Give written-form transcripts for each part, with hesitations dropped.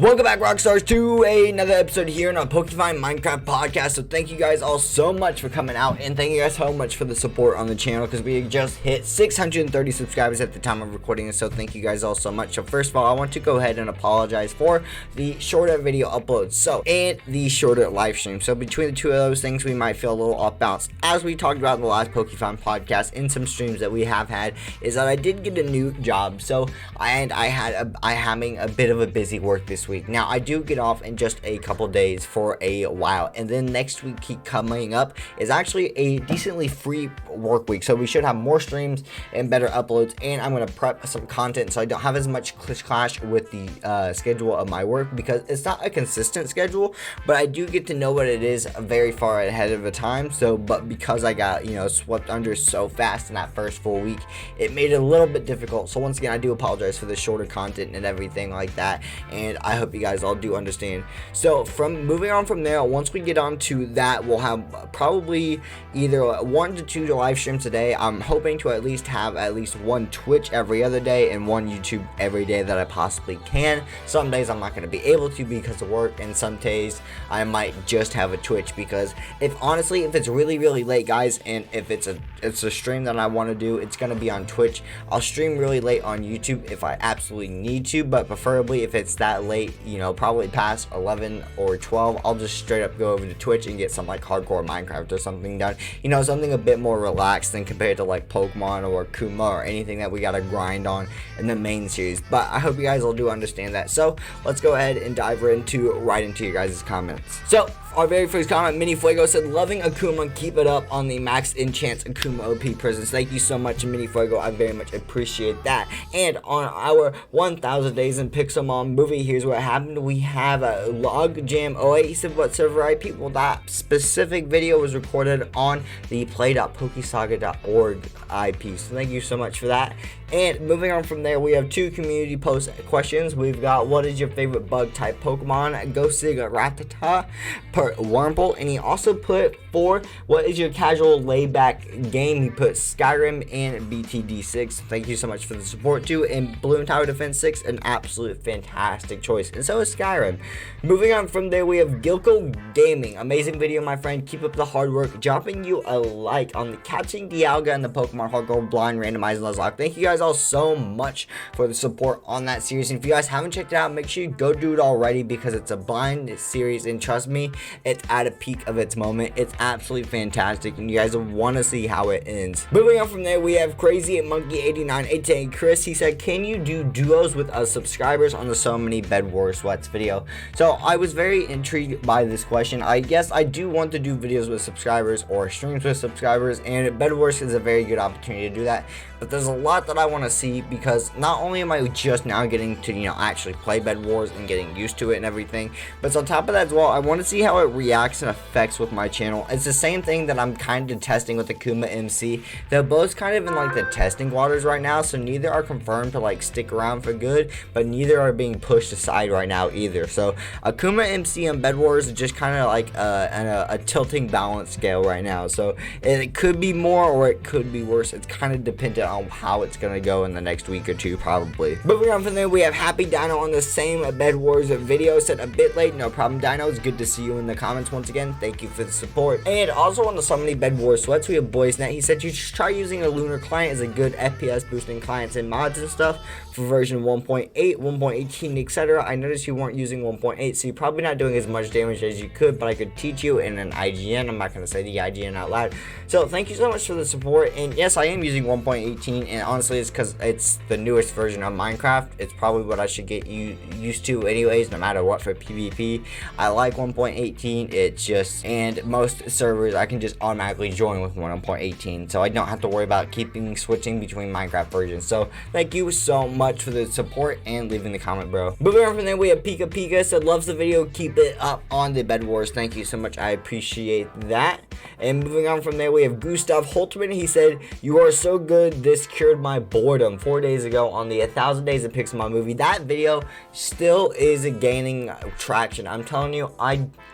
Welcome back, Rockstars, to another episode here on our PokeFind Minecraft Podcast. So thank you guys all so much for coming out, and thank you guys so much for the support on the channel, because we just hit 630 subscribers at the time of recording this. So thank you guys all so much. So first of all, I want to go ahead and apologize for the shorter video uploads and the shorter live stream. So between the two of those things, we might feel a little off balance. As we talked about in the last PokeFind podcast in some streams that we have had, is that I did get a new job. So I'm having a bit of a busy work this week. Now I do get off in just a couple days for a while, and then next week coming up is actually a decently free work week, so we should have more streams and better uploads, and I'm going to prep some content so I don't have as much clash with the schedule of my work, because it's not a consistent schedule, but I do get to know what it is very far ahead of a time. So but because I got swept under so fast in that first full week, it made it a little bit difficult. So once again, I do apologize for the shorter content and everything like that, and I hope you guys all do understand. So from moving on from there, once we get on to that, we'll have probably either 1 to 2 live streams a day. I'm hoping to at least have at least one Twitch every other day and one YouTube every day that I possibly can. Some days I'm not going to be able to because of work, and some days I might just have a Twitch, because if it's really late, guys, and if it's a stream that I want to do, it's going to be on Twitch. I'll stream really late on YouTube if I absolutely need to, but preferably if it's that late, probably past 11 or 12, I'll just straight up go over to Twitch and get some like hardcore Minecraft or something done, something a bit more relaxed than compared to like Pokemon or Kuma or anything that we gotta grind on in the main series. But I hope you guys all do understand that. So let's go ahead and dive right into your guys' comments. So our very first comment, Mini Fuego, said, loving Akuma, keep it up on the max enchants Akuma OP prisons. Thank you so much, Mini Fuego, I very much appreciate that. And on our 1000 days in Pixelmon movie, here's what happened. We have a Logjam08. He said, what server IP? Well, that specific video was recorded on the play.pokesaga.org IP, so thank you so much for that. And moving on from there, we have 2 community post questions. We've got, what is your favorite bug type Pokemon? Ghostig Rattata per Wurmple. And he also put 4, what is your casual layback game? He put Skyrim and BTD6. Thank you so much for the support too. And Bloom Tower Defense 6, an absolute fantastic choice. And so is Skyrim. Moving on from there, we have Gilko Gaming. Amazing video, my friend. Keep up the hard work. Dropping you a like on the catching Dialga and the Pokemon Hardcore Blind Randomized Nuzlocke. Thank you guys all so much for the support on that series, and if you guys haven't checked it out, make sure you go do it already, because it's a blind series, and trust me, it's at a peak of its moment. It's absolutely fantastic, and you guys will want to see how it ends. Moving on from there, we have Crazy Monkey 89 aka Chris. He said, can you do duos with us subscribers on the So Many Bed Wars Sweats video? So I was very intrigued by this question. I guess I do want to do videos with subscribers or streams with subscribers, and Bed Wars is a very good opportunity to do that. But there's a lot that I want to see, because not only am I just now getting to actually play Bed Wars and getting used to it and everything, but on top of that as well, I want to see how it reacts and affects with my channel. It's the same thing that I'm kind of testing with Akuma MC. They're both kind of in like the testing waters right now, so neither are confirmed to like stick around for good, but neither are being pushed aside right now either. So Akuma MC and Bed Wars is just kind of like a tilting balance scale right now, so it could be more or it could be worse. It's kind of dependent on how it's gonna go in the next week or two, probably. Moving on from there, we have Happy Dino on the same Bed Wars video. Said, a bit late, no problem, Dino. It's good to see you in the comments once again. Thank you for the support. And also on the So Many Bed Wars Sweats, we have BoysNet. He said, you should try using a Lunar client as a good FPS boosting clients and mods and stuff for version 1.8, 1.18, etc. I noticed you weren't using 1.8, so you're probably not doing as much damage as you could, but I could teach you in an IGN. I'm not going to say the IGN out loud. So thank you so much for the support. And yes, I am using 1.18, and honestly, it's because it's the newest version of Minecraft. It's probably what I should get used to anyways, no matter what, for PvP. I like 1.18. It's just, and most servers I can just automatically join with 1.18, so I don't have to worry about switching between Minecraft versions. So thank you so much for the support and leaving the comment, bro. Moving on from there, we have Pika Pika. Said, loves the video, keep it up on the Bed Wars. Thank you so much, I appreciate that. And moving on from there, we have Gustav Holtman. He said, you are so good, this cured my boredom 4 days ago on the 1000 Days of Pixelmon movie. That video still is gaining traction. I'm telling you,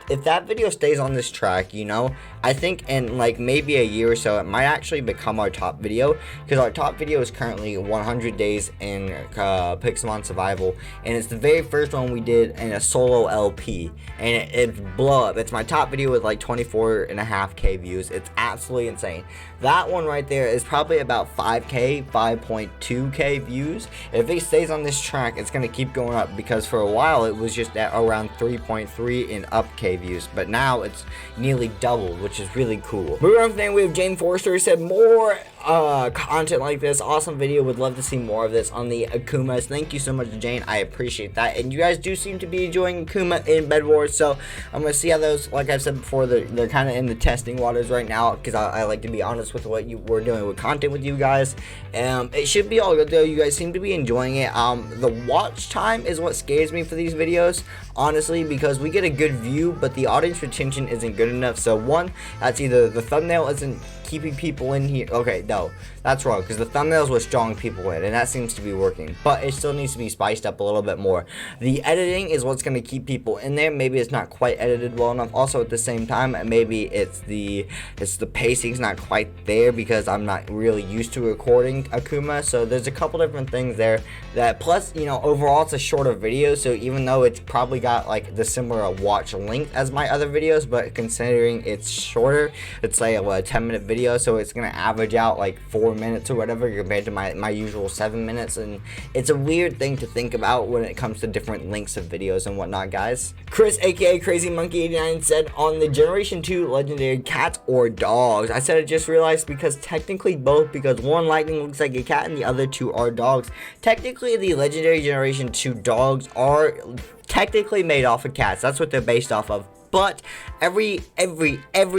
if that video stays on this track, I think in like maybe a year or so, it might actually become our top video, because our top video is currently 100 days in Pixelmon Survival, and it's the very first one we did in a solo LP, and it's blow up. It's my top video with like 24.5K views. It's absolutely insane. That one right there is probably about 5.2K views. If it stays on this track, it's gonna keep going up, because for a while it was just at around 3.3 and up K views, but now it's nearly doubled, which is really cool. Moving on from there, we have Jane Forrester, who said more content like this. Awesome video, would love to see more of this on the Akumas. Thank you so much, Jane, I appreciate that. And you guys do seem to be enjoying Akuma in Bed Wars, so I'm gonna see how those, like I've said before, they're kind of in the testing waters right now, because I like to be honest with what we're doing with content with you guys. It should be all good though. You guys seem to be enjoying it. The watch time is what scares me for these videos, honestly, because we get a good view, but the audience retention isn't good enough. So one, that's either the thumbnail isn't keeping people in here. Okay, no, that's wrong, because the thumbnails were drawing people in, and that seems to be working, but it still needs to be spiced up a little bit more. The editing is what's going to keep people in there. Maybe it's not quite edited well enough. Also, at the same time, maybe it's the pacing's not quite there, because I'm not really used to recording Akuma. So there's a couple different things there. That plus, you know, overall it's a shorter video, so even though it's probably got like the similar watch length as my other videos, but considering it's shorter, it's like a 10-minute video, so it's gonna average out like 4 minutes or whatever compared to my usual 7 minutes. And it's a weird thing to think about when it comes to different lengths of videos and whatnot, guys. Chris, aka Crazy Monkey 89, said, on the Generation 2 legendary, cats or dogs? I said I just realized, because technically both, because one lightning looks like a cat and the other two are dogs. Technically the legendary Generation 2 dogs are technically made off of cats. That's what they're based off of. But every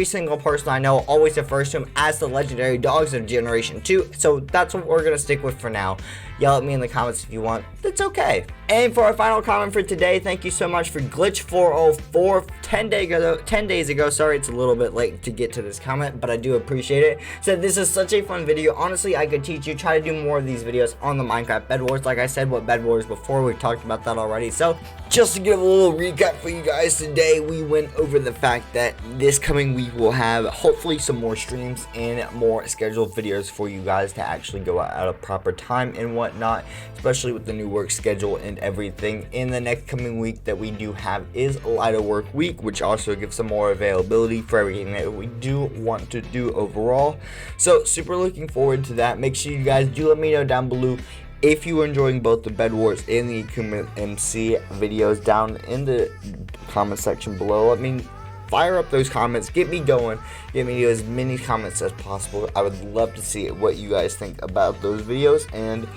single person I know always refers to them as the legendary dogs of Generation 2. So that's what we're gonna stick with for now. Yell at me in the comments if you want. That's okay. And for our final comment for today, thank you so much for Glitch404 10 days ago. Sorry, it's a little bit late to get to this comment, but I do appreciate it. Said, this is such a fun video. Honestly, I could teach you. Try to do more of these videos on the Minecraft Bed Wars. Like I said, what Bed Wars before, we talked about that already. So just to give a little recap for you guys today, we went over the fact that this coming week we'll have hopefully some more streams and more scheduled videos for you guys to actually go out at a proper time and whatnot, especially with the new work schedule and everything. In the next coming week that we do have is lighter work week, which also gives some more availability for everything that we do want to do overall. So super looking forward to that. Make sure you guys do let me know down below if you are enjoying both the Bed Wars and the Akuma MC videos down in the comment section below. Let me fire up those comments, get me going, get me as many comments as possible. I would love to see what you guys think about those videos. And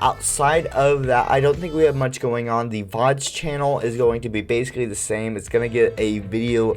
outside of that, I don't think we have much going on. The VODs channel is going to be basically the same. It's going to get a video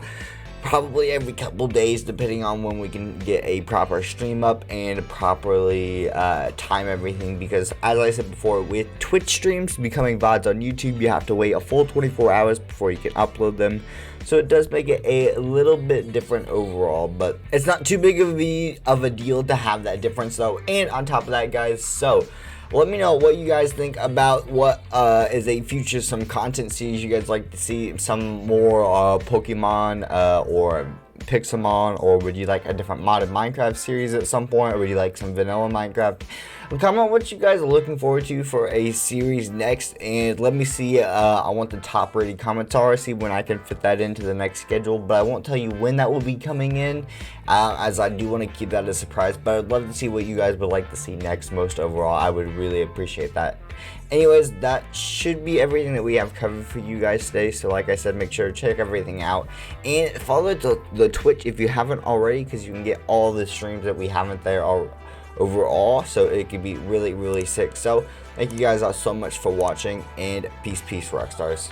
probably every couple days, depending on when we can get a proper stream up and properly time everything, because as I said before, with Twitch streams becoming VODs on YouTube, you have to wait a full 24 hours before you can upload them. So it does make it a little bit different overall, but it's not too big of a deal to have that difference though. And on top of that, guys, so let me know what you guys think about what is a future, some content series you guys like to see, some more Pokemon or Pixelmon, or would you like a different modded Minecraft series at some point, or would you like some vanilla Minecraft? Comment what you guys are looking forward to for a series next, and let me see. I want the top rated comments, see when I can fit that into the next schedule, but I won't tell you when that will be coming in, as I do want to keep that a surprise. But I'd love to see what you guys would like to see next. Most overall, I would really appreciate that. Anyways, that should be everything that we have covered for you guys today. So like I said, make sure to check everything out and follow the Twitch if you haven't already, because you can get all the streams that we haven't there overall, so it could be really sick. So thank you guys all so much for watching, and peace rock stars.